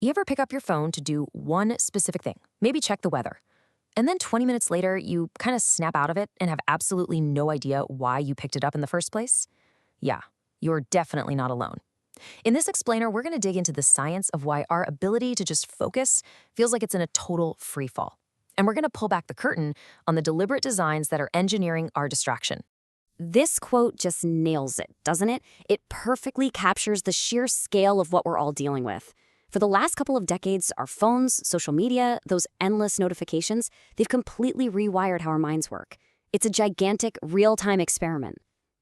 You ever pick up your phone to do one specific thing, maybe check the weather, and then 20 minutes later, you kind of snap out of it and have absolutely no idea why you picked it up in the first place? Yeah, you're definitely not alone. In this explainer, we're going to dig into the science of why our ability to just focus feels like it's in a total free fall. And we're going to pull back the curtain on the deliberate designs that are engineering our distraction. This quote just nails it, doesn't it? It perfectly captures the sheer scale of what we're all dealing with. For the last couple of decades, our phones, social media, those endless notifications, they've completely rewired how our minds work. It's a gigantic, real-time experiment.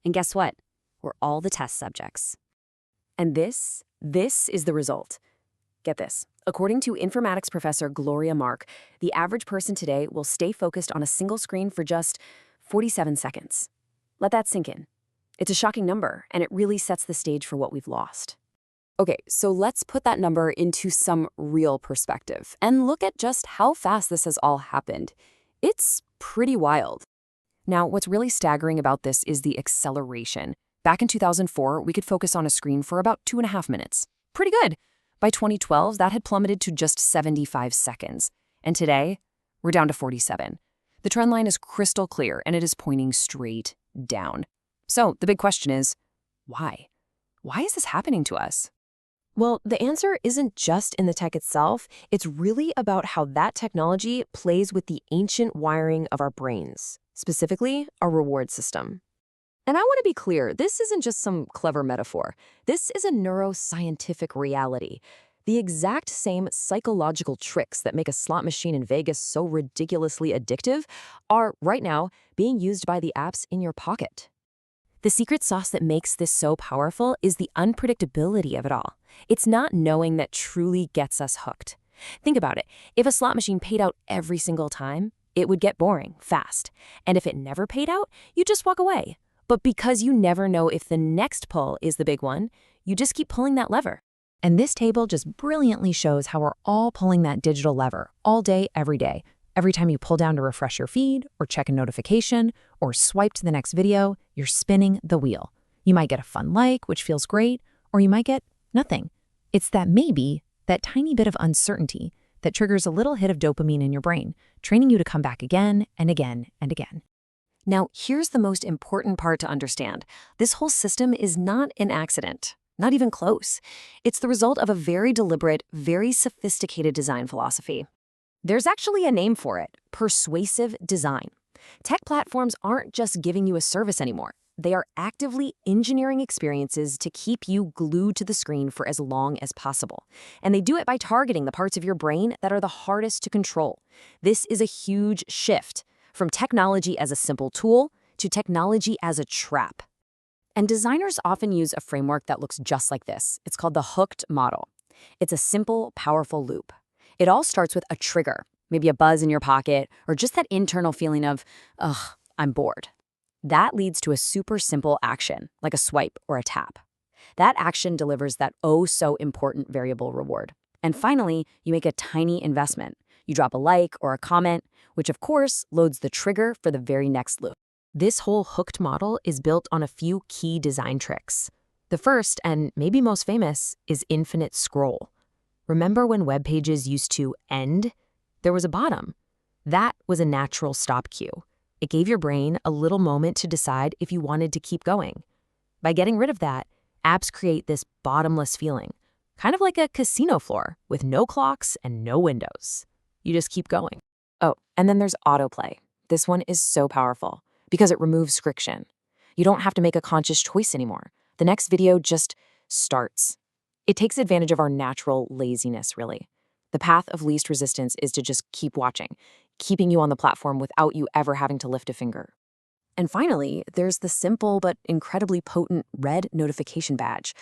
And guess what? We're all the test subjects. And this is the result. Get this. According to informatics professor Gloria Mark, the average person today will stay focused on a single screen for just 47 seconds. Let that sink in. It's a shocking number, and it really sets the stage for what we've lost. Okay, so let's put that number into some real perspective and look at just how fast this has all happened. It's pretty wild. Now, what's really staggering about this is the acceleration. Back in 2004, we could focus on a screen for about 2.5 minutes. Pretty good. By 2012, that had plummeted to just 75 seconds. And today, we're down to 47. The trend line is crystal clear, and it is pointing straight down. So the big question is, why? Why is this happening to us? Well, the answer isn't just in the tech itself. It's really about how that technology plays with the ancient wiring of our brains, specifically our reward system. And I want to be clear, this isn't just some clever metaphor. This is a neuroscientific reality. The exact same psychological tricks that make a slot machine in Vegas so ridiculously addictive are, right now, being used by the apps in your pocket. The secret sauce that makes this so powerful is the unpredictability of it all. It's not knowing that truly gets us hooked. Think about it. If a slot machine paid out every single time, it would get boring fast. And if it never paid out, you just walk away. But because you never know if the next pull is the big one, you just keep pulling that lever. And this table just brilliantly shows how we're all pulling that digital lever all day, every day. Every time you pull down to refresh your feed, or check a notification, or swipe to the next video, you're spinning the wheel. You might get a fun like, which feels great, or you might get nothing. It's that maybe, that tiny bit of uncertainty, that triggers a little hit of dopamine in your brain, training you to come back again and again and again. Now, here's the most important part to understand. This whole system is not an accident, not even close. It's the result of a very deliberate, very sophisticated design philosophy. There's actually a name for it: persuasive design. Tech platforms aren't just giving you a service anymore. They are actively engineering experiences to keep you glued to the screen for as long as possible. And they do it by targeting the parts of your brain that are the hardest to control. This is a huge shift from technology as a simple tool to technology as a trap. And designers often use a framework that looks just like this. It's called the hooked model. It's a simple, powerful loop. It all starts with a trigger, maybe a buzz in your pocket, or just that internal feeling of, ugh, I'm bored. That leads to a super simple action, like a swipe or a tap. That action delivers that oh-so-important variable reward. And finally, you make a tiny investment. You drop a like or a comment, which of course loads the trigger for the very next loop. This whole hooked model is built on a few key design tricks. The first, and maybe most famous, is infinite scroll. Remember when web pages used to end? There was a bottom. That was a natural stop cue. It gave your brain a little moment to decide if you wanted to keep going. By getting rid of that, apps create this bottomless feeling, kind of like a casino floor with no clocks and no windows. You just keep going. Oh, and then there's autoplay. This one is so powerful because it removes friction. You don't have to make a conscious choice anymore. The next video just starts. It takes advantage of our natural laziness, really. The path of least resistance is to just keep watching, keeping you on the platform without you ever having to lift a finger. And finally, there's the simple but incredibly potent red notification badge.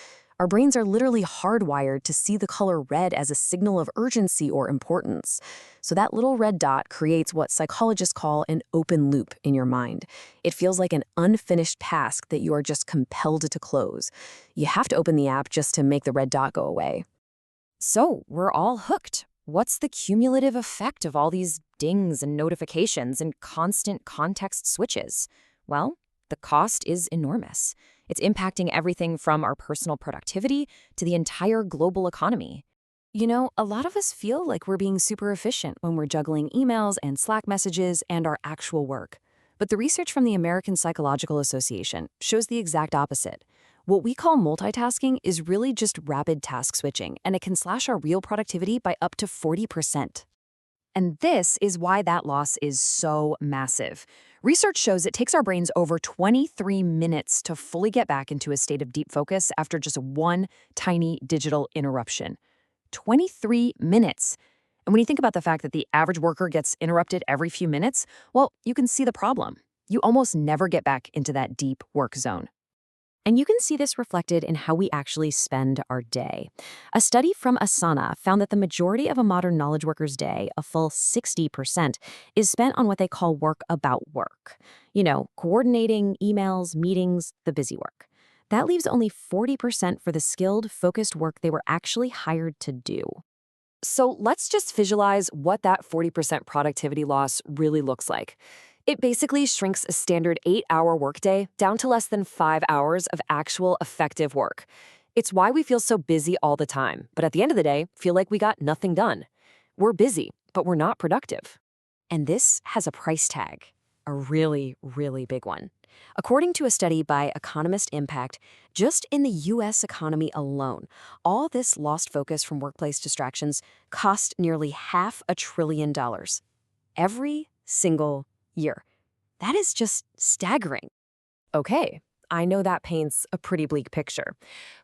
Our brains are literally hardwired to see the color red as a signal of urgency or importance. So that little red dot creates what psychologists call an open loop in your mind. It feels like an unfinished task that you are just compelled to close. You have to open the app just to make the red dot go away. So we're all hooked. What's the cumulative effect of all these dings and notifications and constant context switches? Well, the cost is enormous. It's impacting everything from our personal productivity to the entire global economy. A lot of us feel like we're being super efficient when we're juggling emails and Slack messages and our actual work. But the research from the American Psychological Association shows the exact opposite. What we call multitasking is really just rapid task switching, and it can slash our real productivity by up to 40%. And this is why that loss is so massive. Research shows it takes our brains over 23 minutes to fully get back into a state of deep focus after just one tiny digital interruption. 23 minutes. And when you think about the fact that the average worker gets interrupted every few minutes, well, you can see the problem. You almost never get back into that deep work zone. And you can see this reflected in how we actually spend our day. A study from Asana found that the majority of a modern knowledge worker's day, a full 60%, is spent on what they call work about work. Coordinating emails, meetings, the busy work. That leaves only 40% for the skilled, focused work they were actually hired to do. So let's just visualize what that 40% productivity loss really looks like. It basically shrinks a standard 8-hour workday down to less than 5 hours of actual effective work. It's why we feel so busy all the time, but at the end of the day, feel like we got nothing done. We're busy, but we're not productive. And this has a price tag, a really, really big one. According to a study by Economist Impact, just in the U.S. economy alone, all this lost focus from workplace distractions cost nearly $500 billion. Every single year. That is just staggering. Okay, I know that paints a pretty bleak picture,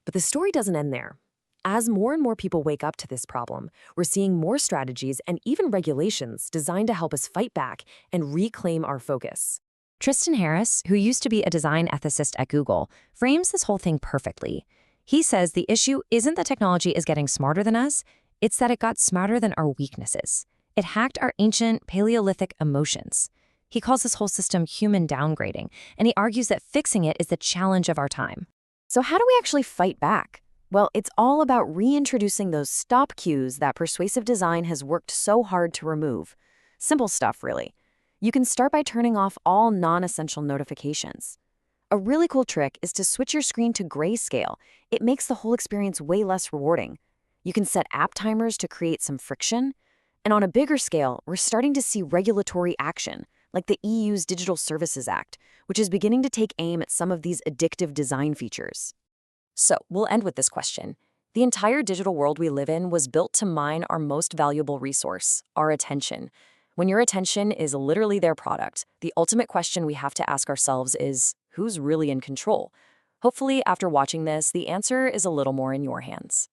but the story doesn't end there. As more and more people wake up to this problem, we're seeing more strategies and even regulations designed to help us fight back and reclaim our focus. Tristan Harris, who used to be a design ethicist at Google, frames this whole thing perfectly. He says the issue isn't that technology is getting smarter than us, it's that it got smarter than our weaknesses. It hacked our ancient Paleolithic emotions. He calls this whole system human downgrading, and he argues that fixing it is the challenge of our time. So how do we actually fight back? Well, it's all about reintroducing those stop cues that persuasive design has worked so hard to remove. Simple stuff, really. You can start by turning off all non-essential notifications. A really cool trick is to switch your screen to grayscale. It makes the whole experience way less rewarding. You can set app timers to create some friction. And on a bigger scale, we're starting to see regulatory action, like the EU's Digital Services Act, which is beginning to take aim at some of these addictive design features. So, we'll end with this question. The entire digital world we live in was built to mine our most valuable resource, our attention. When your attention is literally their product, the ultimate question we have to ask ourselves is, who's really in control? Hopefully, after watching this, the answer is a little more in your hands.